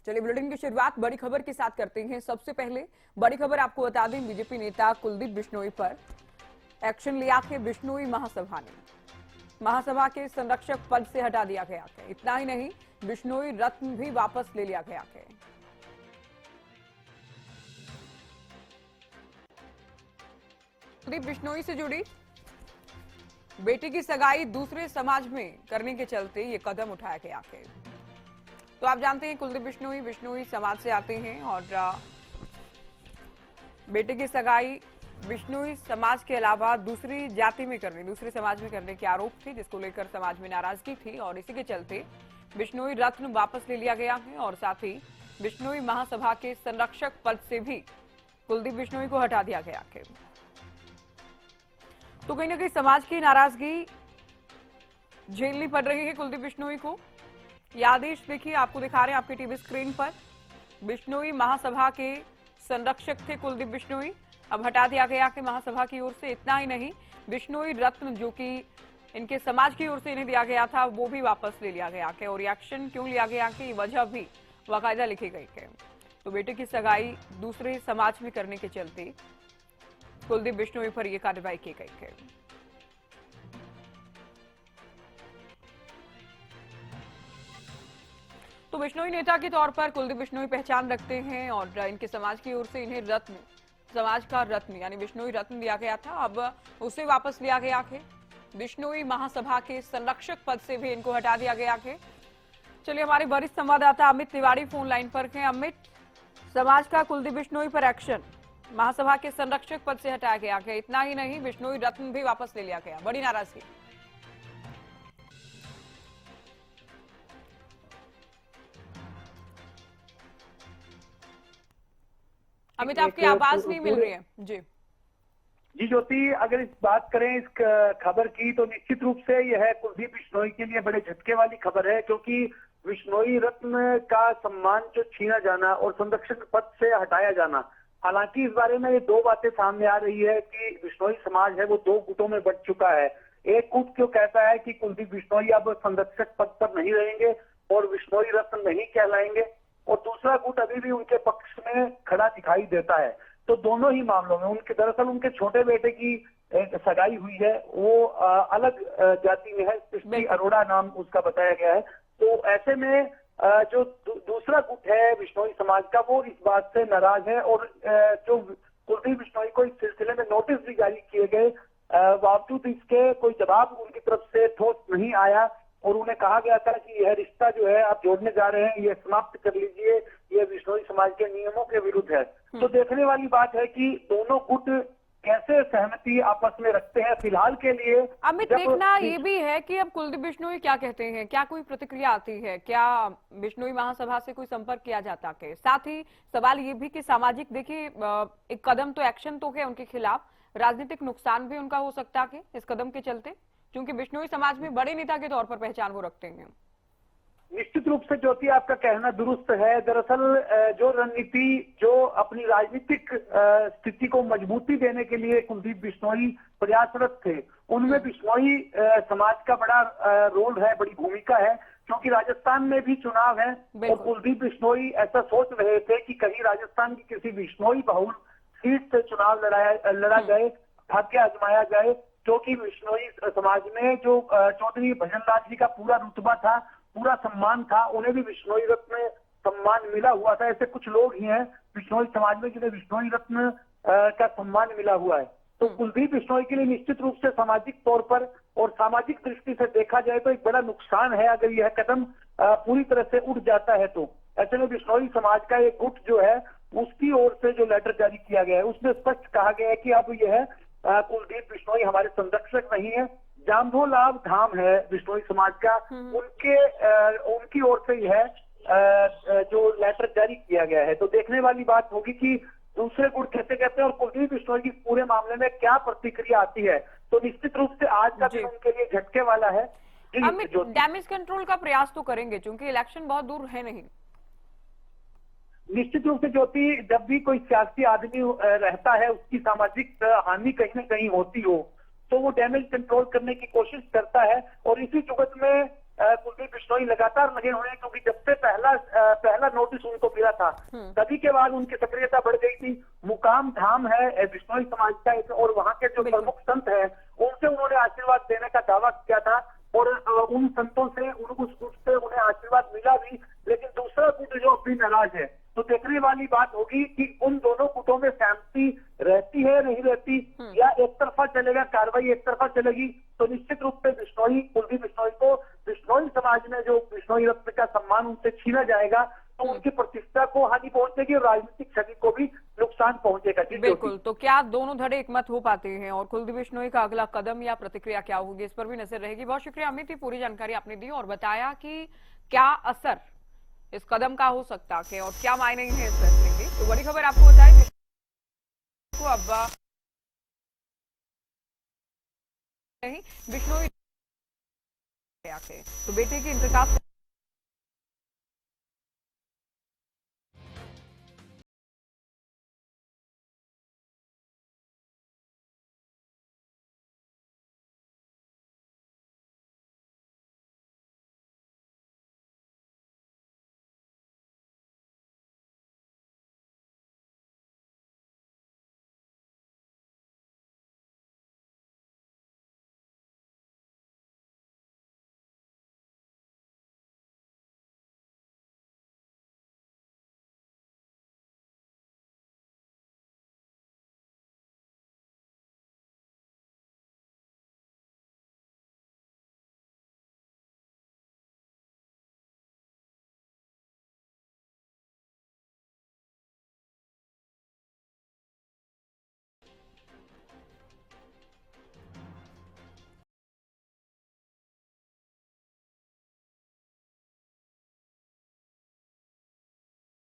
चलिए बुलेटिन की शुरुआत बड़ी खबर के साथ करते हैं। सबसे पहले बड़ी खबर आपको बता दें, बीजेपी नेता कुलदीप बिश्नोई पर एक्शन लिया है बिश्नोई महासभा ने। महासभा के संरक्षक पद से हटा दिया गया है। इतना ही नहीं, बिश्नोई रत्न भी वापस ले लिया गया है। कुलदीप बिश्नोई से जुड़ी बेटी की सगाई दूसरे समाज में करने के चलते ये कदम उठाया गया है। तो आप जानते हैं कुलदीप बिश्नोई समाज से आते हैं और बेटे की सगाई बिश्नोई समाज के अलावा दूसरी जाति में करने, दूसरे समाज में करने के आरोप थे, जिसको लेकर समाज में नाराजगी थी और इसी के चलते बिश्नोई रत्न वापस ले लिया गया है और साथ ही बिश्नोई महासभा के संरक्षक पद से भी कुलदीप बिश्नोई को हटा दिया गया है। तो कहीं ना कहीं समाज की नाराजगी झेलनी पड़ रही है कुलदीप बिश्नोई को। ये आदेश देखिए, आपको दिखा रहे हैं आपके टीवी स्क्रीन पर। बिश्नोई महासभा के संरक्षक थे कुलदीप बिश्नोई, अब हटा दिया गया कि महासभा की ओर से। इतना ही नहीं, बिश्नोई रत्न जो कि इनके समाज की ओर से इन्हें दिया गया था वो भी वापस ले लिया गया है। और रिएक्शन क्यों लिया गया कि वजह भी बाकायदा लिखी गई है। तो बेटे की सगाई दूसरे समाज में करने के चलते कुलदीप बिश्नोई पर यह कार्रवाई की गई है। तो बिश्नोई नेता के तौर पर कुलदीप बिश्नोई पहचान रखते हैं और इनके समाज की ओर से इन्हें रत्न, समाज का रत्न यानी बिश्नोई रत्न दिया गया था, अब उसे वापस लिया गया है। बिश्नोई महासभा के संरक्षक पद से भी इनको हटा दिया गया है। चलिए हमारे वरिष्ठ संवाददाता अमित तिवारी फोन लाइन पर हैं। अमित, समाज का कुलदीप बिश्नोई पर एक्शन, महासभा के संरक्षक पद से हटाया गया है। इतना ही नहीं, बिश्नोई रत्न भी वापस ले लिया गया, बड़ी नाराजगी। अमित, आपकी आवाज नहीं मिल रही है जी। जी ज्योति, अगर इस बात करें इस खबर की तो निश्चित रूप से यह कुलदीप बिश्नोई के लिए बड़े झटके वाली खबर है, क्योंकि बिश्नोई रत्न का सम्मान जो छीना जाना और संरक्षक पद से हटाया जाना, हालांकि इस बारे में ये दो बातें सामने आ रही है कि बिश्नोई समाज है वो दो गुटों में बंट चुका है। एक गुट क्यों कहता है कि कुलदीप बिश्नोई अब संरक्षक पद पर नहीं रहेंगे और बिश्नोई रत्न नहीं कहलाएंगे, और दूसरा गुट अभी भी उनके पक्ष में खड़ा दिखाई देता है। तो दोनों ही मामलों में उनके दरअसल उनके छोटे बेटे की सगाई हुई है, वो अलग जाति में है, सृष्टि अरोड़ा नाम उसका बताया गया है। तो ऐसे में जो दूसरा गुट है बिश्नोई समाज का, वो इस बात से नाराज है और जो कुलदीप बिश्नोई को इस सिलसिले में नोटिस भी जारी किए गए, बावजूद इसके कोई जवाब उनकी तरफ से ठोस नहीं आया और उन्हें कहा गया था कि यह रिश्ता जो है आप जोड़ने जा रहे हैं, यह समाप्त कर लीजिए, यह बिश्नोई समाज के नियमों के विरुद्ध है। तो देखने वाली बात है कि दोनों गुट कैसे सहमति आपस में रखते हैं। फिलहाल के लिए अमित, देखना ये भी है कि अब कुलदीप बिश्नोई क्या कहते हैं, क्या कोई प्रतिक्रिया आती है, क्या बिश्नोई महासभा से कोई संपर्क किया जाता है। साथ ही सवाल ये भी कि सामाजिक, देखिए एक कदम तो एक्शन तो है उनके खिलाफ, राजनीतिक नुकसान भी उनका हो सकता है इस कदम के चलते, क्योंकि बिश्नोई समाज में बड़े नेता के तौर पर पहचान वो रखते हैं। निश्चित रूप से ज्योति, आपका कहना दुरुस्त है। दरअसल जो रणनीति, जो अपनी राजनीतिक स्थिति को मजबूती देने के लिए कुलदीप बिश्नोई प्रयासरत थे, उनमें बिश्नोई समाज का बड़ा रोल है, बड़ी भूमिका है, क्योंकि राजस्थान में भी चुनाव है और कुलदीप बिश्नोई ऐसा सोच रहे थे कि कहीं राजस्थान की किसी बिश्नोई बहुल सीट से चुनाव लड़ा जाए, भाग्य आजमाया जाए, क्योंकि बिश्नोई समाज में जो चौधरी भजनलाल जी का पूरा रुतबा था, पूरा सम्मान था, उन्हें भी बिश्नोई रत्न सम्मान मिला हुआ था। ऐसे कुछ लोग ही हैं बिश्नोई समाज में जिन्हें बिश्नोई रत्न का सम्मान मिला हुआ है। तो कुलदीप बिश्नोई के लिए निश्चित रूप से सामाजिक तौर पर और सामाजिक दृष्टि से देखा जाए तो एक बड़ा नुकसान है अगर यह कदम पूरी तरह से उठ जाता है। तो ऐसे में बिश्नोई समाज का एक गुट जो है उसकी ओर से जो लेटर जारी किया गया है उसमें स्पष्ट कहा गया है कि अब यह कुलदीप बिश्नोई हमारे संरक्षक नहीं है, जामधोलाभ धाम है बिश्नोई समाज का, उनकी ओर से यह जो लेटर जारी किया गया है। तो देखने वाली बात होगी कि दूसरे गुट कैसे कहते हैं और कुलदीप बिश्नोई की पूरे मामले में क्या प्रतिक्रिया आती है। तो निश्चित रूप से आज का दिन उनके लिए झटके वाला है। अमित, डैमेज कंट्रोल का प्रयास तो करेंगे क्योंकि इलेक्शन बहुत दूर है नहीं। निश्चित रूप से ज्योति, जब भी कोई सियासी आदमी रहता है उसकी सामाजिक हानि कहीं न कहीं होती हो तो वो डैमेज कंट्रोल करने की कोशिश करता है और इसी जुगत में कुलदीप बिश्नोई लगातार लगे हुए हैं, क्योंकि जब से पहला नोटिस उनको मिला था तभी के बाद उनकी सक्रियता बढ़ गई थी। मुकाम धाम है बिश्नोई समाज का एक, और वहां के जो प्रमुख संत है उनसे उन्होंने आशीर्वाद देने का दावा किया था, और उन संतों से उससे उन्हें आशीर्वाद मिला भी। लेकिन दूसरा गुट जो अभी नाराज है, तो देखने वाली बात होगी कि उन दोनों गुटों में सहमति रहती है नहीं रहती, या एक तरफा चलेगा, कार्रवाई एक तरफा चलेगी। तो निश्चित रूप से कुलदीप बिश्नोई को बिश्नोई समाज में जो बिश्नोई रत्न का सम्मान उनसे छीना जाएगा, तो उनकी प्रतिष्ठा को हानि पहुंचेगी और राजनीतिक छवि को भी नुकसान पहुंचेगा। जी बिल्कुल, तो क्या दोनों धड़े एकमत हो पाते हैं और कुलदीप बिश्नोई का अगला कदम या प्रतिक्रिया क्या होगी, इस पर भी नजर रहेगी। बहुत शुक्रिया अमित, ये पूरी जानकारी आपने दी और बताया कि क्या असर इस कदम का हो सकता है और क्या मायने हैं इस फैसले के। तो बड़ी खबर आपको बताएं अब नहीं बिश्नोई तो बेटे की इंतकाल